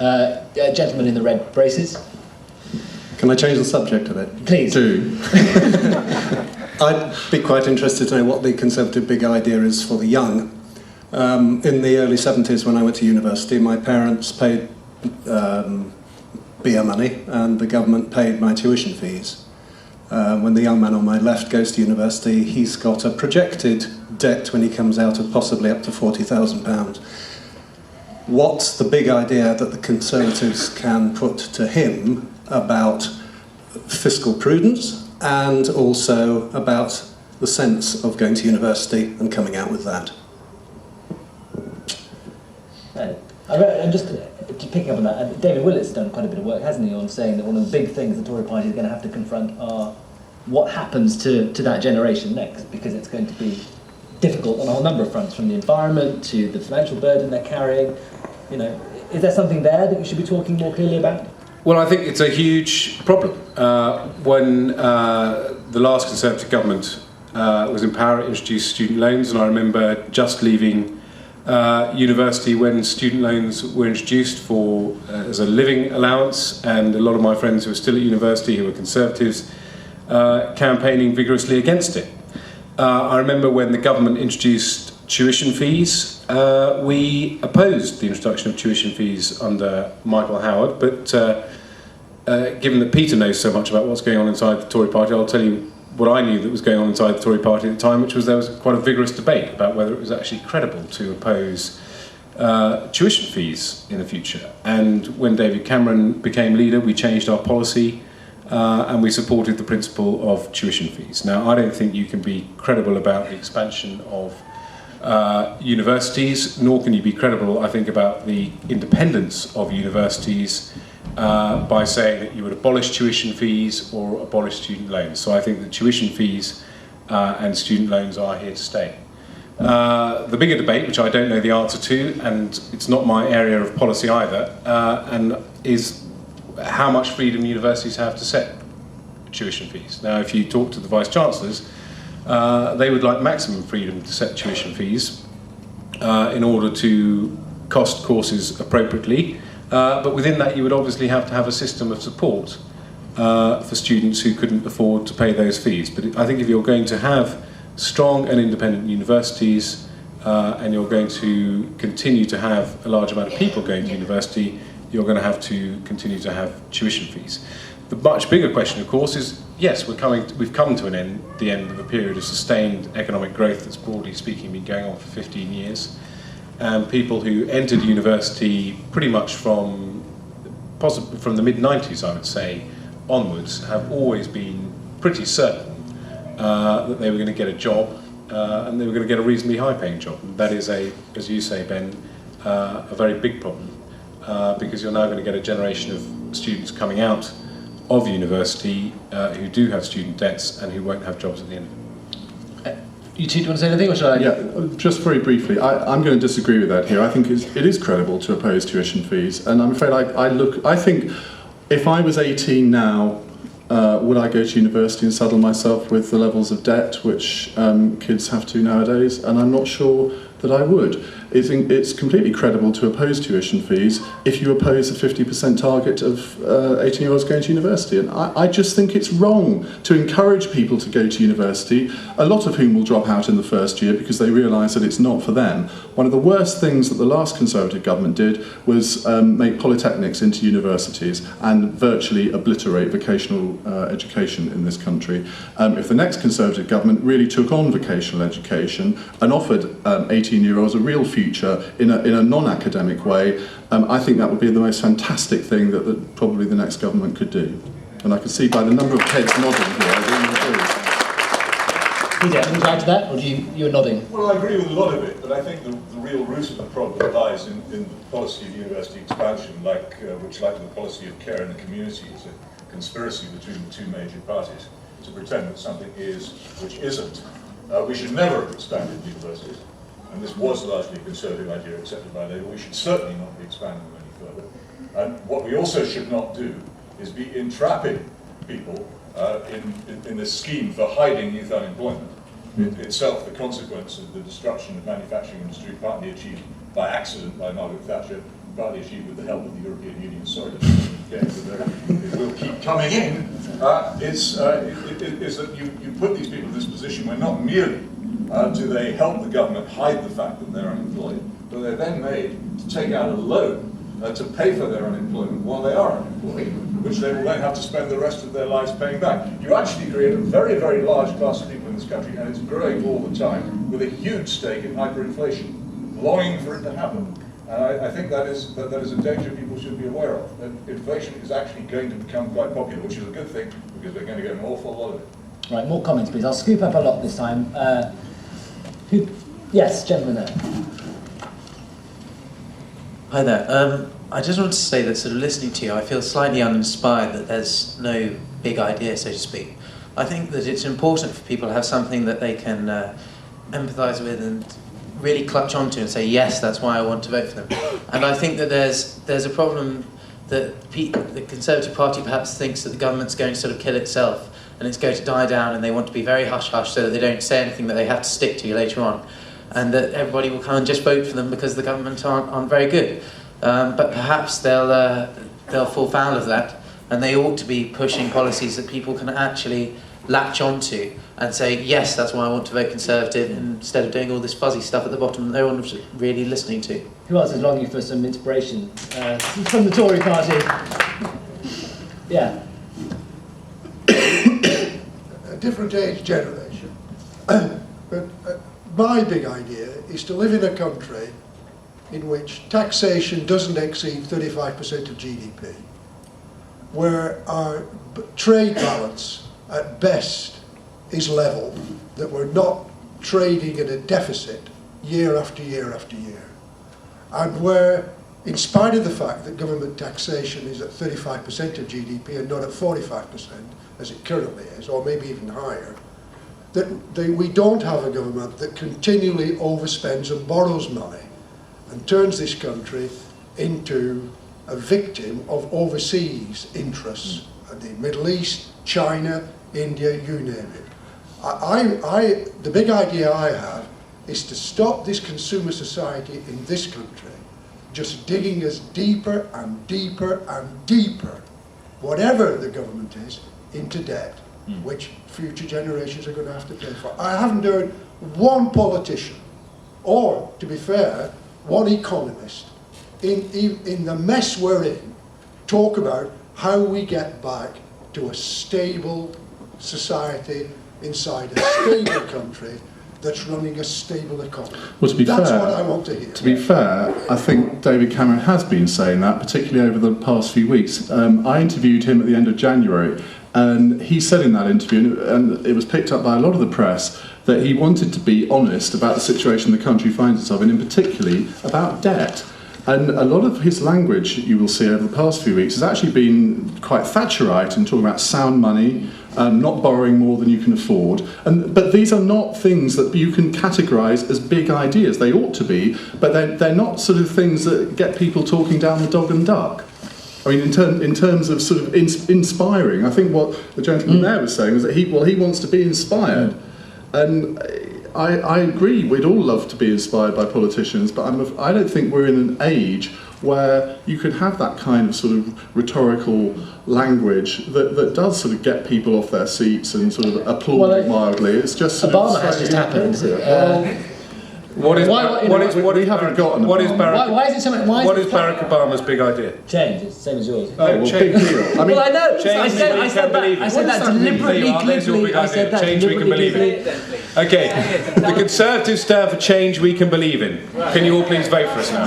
Gentleman in the red braces. Can I change the subject a bit? Please. Do. I'd be quite interested to know what the Conservative big idea is for the young. In the early 70s, when I went to university, my parents paid beer money and the government paid my tuition fees. When the young man on my left goes to university, he's got a projected debt when he comes out of possibly up to £40,000. What's the big idea that the Conservatives can put to him about fiscal prudence and also about the sense of going to university and coming out with that? I'm just picking up on that. David Willett's done quite a bit of work, hasn't he, on saying that one of the big things the Tory party is going to have to confront are what happens to that generation next, because it's going to be difficult on a whole number of fronts, from the environment to the financial burden they're carrying. You know, is there something there that we should be talking more clearly about? Well, I think it's a huge problem. When the last Conservative government was in power, it introduced student loans, and I remember just leaving university when student loans were introduced for as a living allowance, and a lot of my friends who were still at university, who were Conservatives, campaigning vigorously against it. I remember when the government introduced tuition fees, we opposed the introduction of tuition fees under Michael Howard, but given that Peter knows so much about what's going on inside the Tory party, I'll tell you what I knew that was going on inside the Tory party at the time, which was there was quite a vigorous debate about whether it was actually credible to oppose tuition fees in the future. And when David Cameron became leader, we changed our policy and we supported the principle of tuition fees. Now, I don't think you can be credible about the expansion of universities, nor can you be credible, I think, about the independence of universities by saying that you would abolish tuition fees or abolish student loans. So I think that tuition fees and student loans are here to stay. The bigger debate, which I don't know the answer to, and it's not my area of policy either, and is how much freedom universities have to set tuition fees. Now, if you talk to the Vice-Chancellors, they would like maximum freedom to set tuition fees in order to cost courses appropriately. But within that, you would obviously have to have a system of support for students who couldn't afford to pay those fees. But I think if you're going to have strong and independent universities and you're going to continue to have a large amount of people going to university, you're going to have to continue to have tuition fees. The much bigger question, of course, is yes, we've come to the end of a period of sustained economic growth that's, broadly speaking, been going on for 15 years. And people who entered university pretty much from the mid-90s, I would say, onwards, have always been pretty certain that they were going to get a job and they were going to get a reasonably high-paying job. And that is, as you say, Ben, a very big problem because you're now going to get a generation of students coming out of university who do have student debts and who won't have jobs at the end of it. You two, do you want to say anything, or should I? Yeah, just very briefly, I'm going to disagree with that here. I think it is credible to oppose tuition fees, and I'm afraid I think if I was 18 now, would I go to university and saddle myself with the levels of debt which kids have to nowadays? And I'm not sure that I would. It's completely credible to oppose tuition fees if you oppose a 50% target of 18-year-olds going to university. And I just think it's wrong to encourage people to go to university, a lot of whom will drop out in the first year because they realise that it's not for them. One of the worst things that the last Conservative government did was make polytechnics into universities and virtually obliterate vocational education in this country. If the next Conservative government really took on vocational education and offered 18-year-olds a real future in a non-academic way, I think that would be the most fantastic thing that probably the next government could do. And I can see by the number of heads nodding here, I really agree. Peter, would you add to that, or you're nodding? Well, I agree with a lot of it, but I think the real root of the problem lies in the policy of university expansion, which, like the policy of care in the community, is a conspiracy between the two major parties to pretend that something is which isn't. We should never have expanded universities. And this was largely a Conservative idea accepted by Labour. We should certainly not be expanding them any further. And what we also should not do is be entrapping people in this scheme for hiding youth unemployment. Itself the consequence of the destruction of manufacturing industry, partly achieved by accident by Margaret Thatcher, partly achieved with the help of the European Union, sorry to again, but it will keep coming in, is that you put these people in this position where not merely do they help the government hide the fact that they're unemployed, but they're then made to take out a loan to pay for their unemployment while they are unemployed, which they will then have to spend the rest of their lives paying back. You actually create a very, very large class of people in this country, and it's growing all the time, with a huge stake in hyperinflation, longing for it to happen. And I think that is a danger people should be aware of, that inflation is actually going to become quite popular, which is a good thing, because we're going to get an awful lot of it. Right, more comments, please. I'll scoop up a lot this time. Yes, gentleman there. Hi there. I just want to say that sort of listening to you, I feel slightly uninspired that there's no big idea, so to speak. I think that it's important for people to have something that they can empathise with and really clutch onto and say, yes, that's why I want to vote for them. And I think that there's a problem that the Conservative Party perhaps thinks that the government's going to sort of kill itself and it's going to die down, and they want to be very hush-hush so that they don't say anything that they have to stick to later on, and that everybody will come and just vote for them because the government aren't very good. But perhaps they'll fall foul of that, and they ought to be pushing policies that people can actually latch onto and say, yes, that's why I want to vote Conservative, instead of doing all this fuzzy stuff at the bottom that no one's really listening to. Who else is longing for some inspiration from the Tory party? Yeah. A different age generation. But my big idea is to live in a country in which taxation doesn't exceed 35% of GDP, where our trade balance at best is level, that we're not trading at a deficit year after year after year, and where, in spite of the fact that government taxation is at 35% of GDP and not at 45%, as it currently is, or maybe even higher, that we don't have a government that continually overspends and borrows money and turns this country into a victim of overseas interests, the Middle East, China, India, you name it. The big idea I have is to stop this consumer society in this country just digging us deeper and deeper and deeper, whatever the government is, into debt, which future generations are going to have to pay for. I haven't heard one politician, or, to be fair, one economist, in the mess we're in, talk about how we get back to a stable society inside a stable country that's running a stable economy. Well, to be That's fair, what I want to hear. To be fair, I think David Cameron has been saying that, particularly over the past few weeks. I interviewed him at the end of January, and he said in that interview, and it was picked up by a lot of the press, that he wanted to be honest about the situation the country finds itself in particularly about debt. And a lot of his language, you will see over the past few weeks, has actually been quite Thatcherite and talking about sound money, not borrowing more than you can afford. But these are not things that you can categorise as big ideas. They ought to be, but they're not sort of things that get people talking down the dog and duck. I mean, in terms of sort of inspiring, I think what the gentleman there was saying was that he wants to be inspired. And I agree, we'd all love to be inspired by politicians, but I don't think we're in an age where you could have that kind of sort of rhetorical language that does sort of get people off their seats and sort of applaud wildly. It's just sort Obama of has just happened. What is Why Barack Obama's big idea? Change. It's the same as yours. well, big deal. I mean, Well, I know. Change I said that deliberately, glibly. I said that Change we can believe in. Okay, the Conservatives stand for change we can believe in. Can you all please vote for us now?